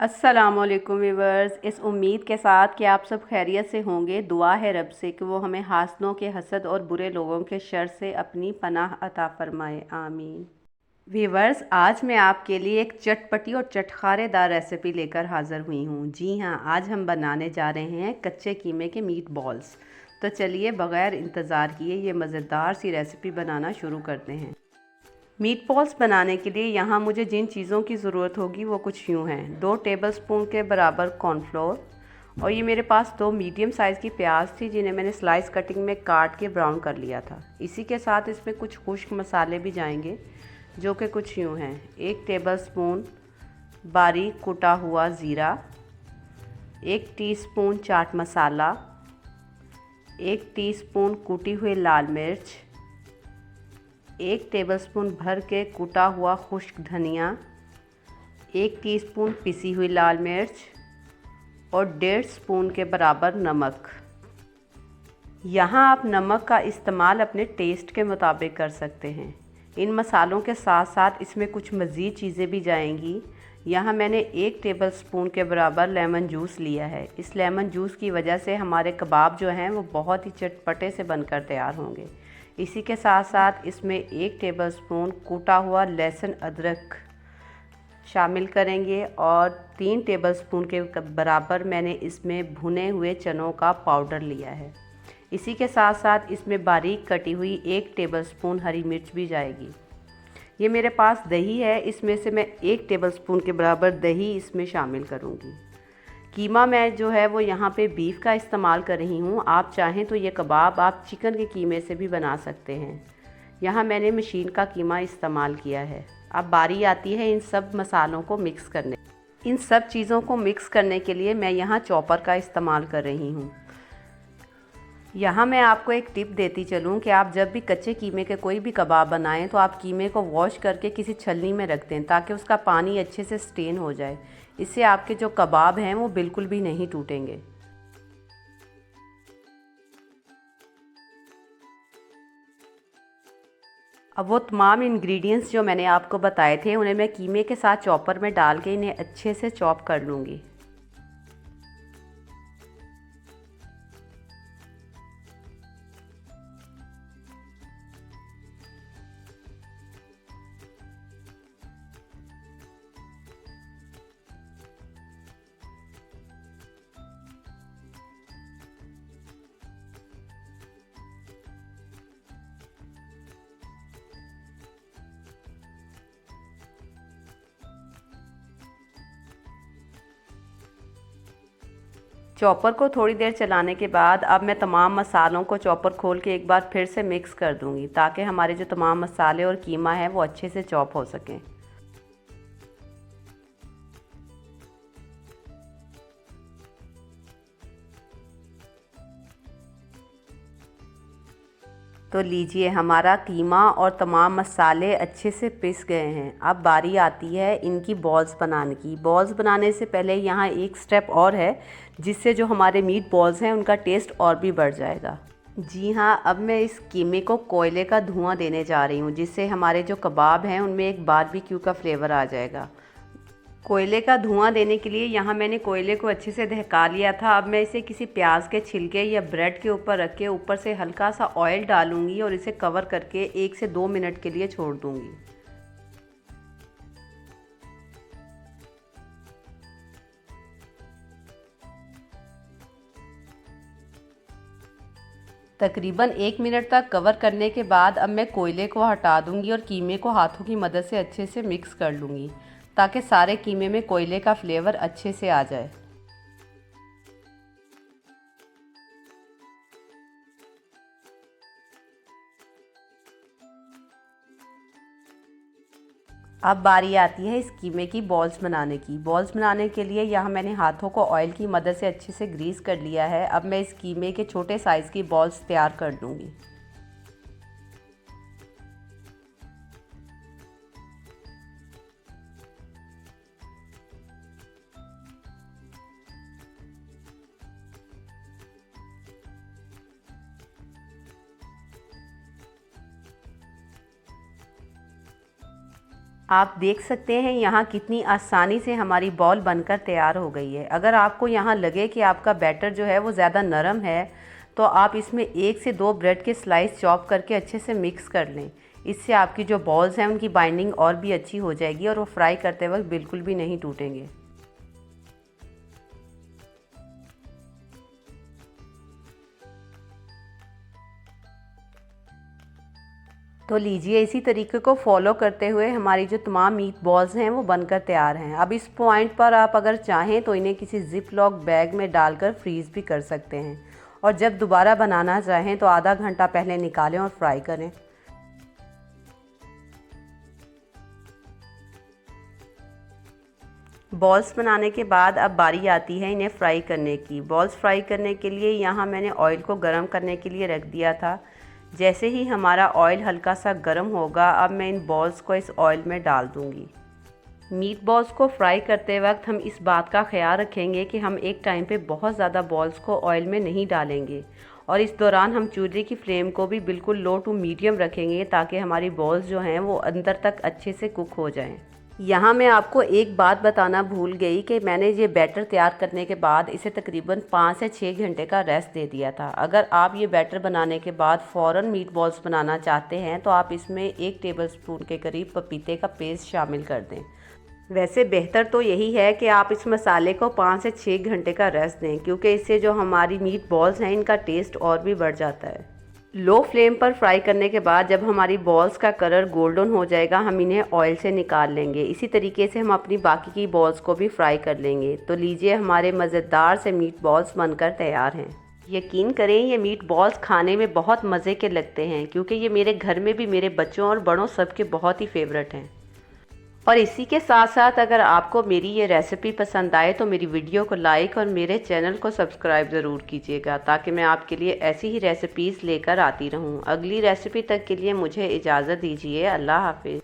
अस्सलामुअलैकुम वीवर्स। इस उम्मीद के साथ कि आप सब खैरियत से होंगे। दुआ है रब से कि वो हमें हासनों के हसद और बुरे लोगों के शर से अपनी पनाह अता फरमाए, आमीन। वीवर्स, आज मैं आपके लिए एक चटपटी और चटखारेदार रेसिपी लेकर हाज़िर हुई हूँ। जी हाँ, आज हम बनाने जा रहे हैं कच्चे कीमे के मीट बॉल्स। तो चलिए बग़ैर इंतज़ार किए ये मज़ेदार सी रेसिपी बनाना शुरू करते हैं। मीट बॉल्स बनाने के लिए यहाँ मुझे जिन चीज़ों की ज़रूरत होगी वो कुछ यूँ हैं। 2 टेबलस्पून के बराबर कॉर्नफ्लोर, और ये मेरे पास 2 मीडियम साइज़ की प्याज थी जिन्हें मैंने स्लाइस कटिंग में काट के ब्राउन कर लिया था। इसी के साथ इसमें कुछ खुश्क मसाले भी जाएंगे जो कि कुछ यूँ हैं। 1 टेबलस्पून बारीक कुटा हुआ ज़ीरा, 1 टीस्पून चाट मसाला, 1 टीस्पून कुटी हुई लाल मिर्च, 1 टेबलस्पून भर के कुटा हुआ खुश्क धनिया, 1 टीस्पून पिसी हुई लाल मिर्च और 1.5 स्पून के बराबर नमक। यहाँ आप नमक का इस्तेमाल अपने टेस्ट के मुताबिक कर सकते हैं। इन मसालों के साथ साथ इसमें कुछ मज़ीद चीज़ें भी जाएंगी। यहाँ मैंने 1 टेबलस्पून के बराबर लेमन जूस लिया है। इस लेमन जूस की वजह से हमारे कबाब जो हैं वो बहुत ही चटपटे से बनकर तैयार होंगे। इसी के साथ साथ इसमें 1 टेबलस्पून कूटा हुआ लहसुन अदरक शामिल करेंगे और 3 टेबलस्पून के बराबर मैंने इसमें भुने हुए चनों का पाउडर लिया है। इसी के साथ साथ इसमें बारीक कटी हुई 1 टेबलस्पून हरी मिर्च भी जाएगी। ये मेरे पास दही है, इसमें से मैं 1 टेबलस्पून के बराबर दही इसमें शामिल करूँगी। कीमा मैं जो है वो यहाँ पे बीफ का इस्तेमाल कर रही हूँ। आप चाहें तो ये कबाब आप चिकन के कीमे से भी बना सकते हैं। यहाँ मैंने मशीन का कीमा इस्तेमाल किया है। अब बारी आती है इन सब मसालों को मिक्स करने। इन सब चीज़ों को मिक्स करने के लिए मैं यहाँ चॉपर का इस्तेमाल कर रही हूँ। यहाँ मैं आपको एक टिप देती चलूँ कि आप जब भी कच्चे कीमे के कोई भी कबाब बनाएं तो आप कीमे को वॉश करके किसी छलनी में रख दें ताकि उसका पानी अच्छे से स्टेन हो जाए। इससे आपके जो कबाब हैं वो बिल्कुल भी नहीं टूटेंगे। अब वो तमाम इंग्रेडिएंट्स जो मैंने आपको बताए थे उन्हें मैं कीमे के साथ चॉपर में डाल के इन्हें अच्छे से चॉप कर लूँगी। चॉपर को थोड़ी देर चलाने के बाद अब मैं तमाम मसालों को चॉपर खोल के एक बार फिर से मिक्स कर दूंगी ताकि हमारे जो तमाम मसाले और कीमा है वो अच्छे से चॉप हो सकें। तो लीजिए, हमारा कीमा और तमाम मसाले अच्छे से पिस गए हैं। अब बारी आती है इनकी बॉल्स बनाने की। बॉल्स बनाने से पहले यहाँ एक स्टेप और है जिससे जो हमारे मीट बॉल्स हैं उनका टेस्ट और भी बढ़ जाएगा। जी हाँ, अब मैं इस कीमे को कोयले का धुआं देने जा रही हूँ जिससे हमारे जो कबाब हैं उनमें एक बारबेक्यू का फ्लेवर आ जाएगा। कोयले का धुआं देने के लिए यहाँ मैंने कोयले को अच्छे से दहका लिया था। अब मैं इसे किसी प्याज के छिलके या ब्रेड के ऊपर रख के ऊपर से हल्का सा ऑयल डालूंगी और इसे कवर करके 1 से 2 मिनट के लिए छोड़ दूंगी। तकरीबन 1 मिनट तक कवर करने के बाद अब मैं कोयले को हटा दूंगी और कीमे को हाथों की मदद से अच्छे से मिक्स कर लूँगी ताकि सारे कीमे में कोयले का फ्लेवर अच्छे से आ जाए। अब बारी आती है इस कीमे की बॉल्स बनाने की। बॉल्स बनाने के लिए यहाँ मैंने हाथों को ऑयल की मदद से अच्छे से ग्रीस कर लिया है। अब मैं इस कीमे के छोटे साइज़ की बॉल्स तैयार कर लूँगी। आप देख सकते हैं यहाँ कितनी आसानी से हमारी बॉल बनकर तैयार हो गई है। अगर आपको यहाँ लगे कि आपका बैटर जो है वो ज़्यादा नरम है तो आप इसमें 1 से 2 ब्रेड के स्लाइस चॉप करके अच्छे से मिक्स कर लें। इससे आपकी जो बॉल्स हैं उनकी बाइंडिंग और भी अच्छी हो जाएगी और वो फ्राई करते वक्त बिल्कुल भी नहीं टूटेंगे। तो लीजिए, इसी तरीके को फॉलो करते हुए हमारी जो तमाम मीट बॉल्स हैं वो बनकर तैयार हैं। अब इस पॉइंट पर आप अगर चाहें तो इन्हें किसी जिप लॉक बैग में डालकर फ्रीज़ भी कर सकते हैं और जब दोबारा बनाना चाहें तो आधा घंटा पहले निकालें और फ्राई करें। बॉल्स बनाने के बाद अब बारी आती है इन्हें फ्राई करने की। बॉल्स फ्राई करने के लिए यहाँ मैंने ऑयल को गर्म करने के लिए रख दिया था। जैसे ही हमारा ऑयल हल्का सा गर्म होगा, अब मैं इन बॉल्स को इस ऑयल में डाल दूँगी। मीट बॉल्स को फ्राई करते वक्त हम इस बात का ख्याल रखेंगे कि हम एक टाइम पे बहुत ज़्यादा बॉल्स को ऑयल में नहीं डालेंगे और इस दौरान हम चूल्हे की फ्लेम को भी बिल्कुल लो टू मीडियम रखेंगे ताकि हमारी बॉल्स जो हैं वो अंदर तक अच्छे से कुक हो जाएं। यहाँ मैं आपको एक बात बताना भूल गई कि मैंने ये बैटर तैयार करने के बाद इसे तकरीबन 5 से 6 घंटे का रेस्ट दे दिया था। अगर आप ये बैटर बनाने के बाद फ़ौरन मीट बॉल्स बनाना चाहते हैं तो आप इसमें 1 टेबलस्पून के करीब पपीते का पेस्ट शामिल कर दें। वैसे बेहतर तो यही है कि आप इस मसाले को 5 से 6 घंटे का रेस्ट दें, क्योंकि इससे जो हमारी मीट बॉल्स हैं इनका टेस्ट और भी बढ़ जाता है। लो फ्लेम पर फ्राई करने के बाद जब हमारी बॉल्स का कलर गोल्डन हो जाएगा, हम इन्हें ऑयल से निकाल लेंगे। इसी तरीके से हम अपनी बाकी की बॉल्स को भी फ्राई कर लेंगे। तो लीजिए, हमारे मज़ेदार से मीट बॉल्स बनकर तैयार हैं। यकीन करें, ये मीट बॉल्स खाने में बहुत मज़े के लगते हैं, क्योंकि ये मेरे घर में भी मेरे बच्चों और बड़ों सबके बहुत ही फेवरेट हैं। और इसी के साथ साथ अगर आपको मेरी ये रेसिपी पसंद आए तो मेरी वीडियो को लाइक और मेरे चैनल को सब्सक्राइब ज़रूर कीजिएगा, ताकि मैं आपके लिए ऐसी ही रेसिपीज़ लेकर आती रहूं। अगली रेसिपी तक के लिए मुझे इजाज़त दीजिए। अल्लाह हाफिज़।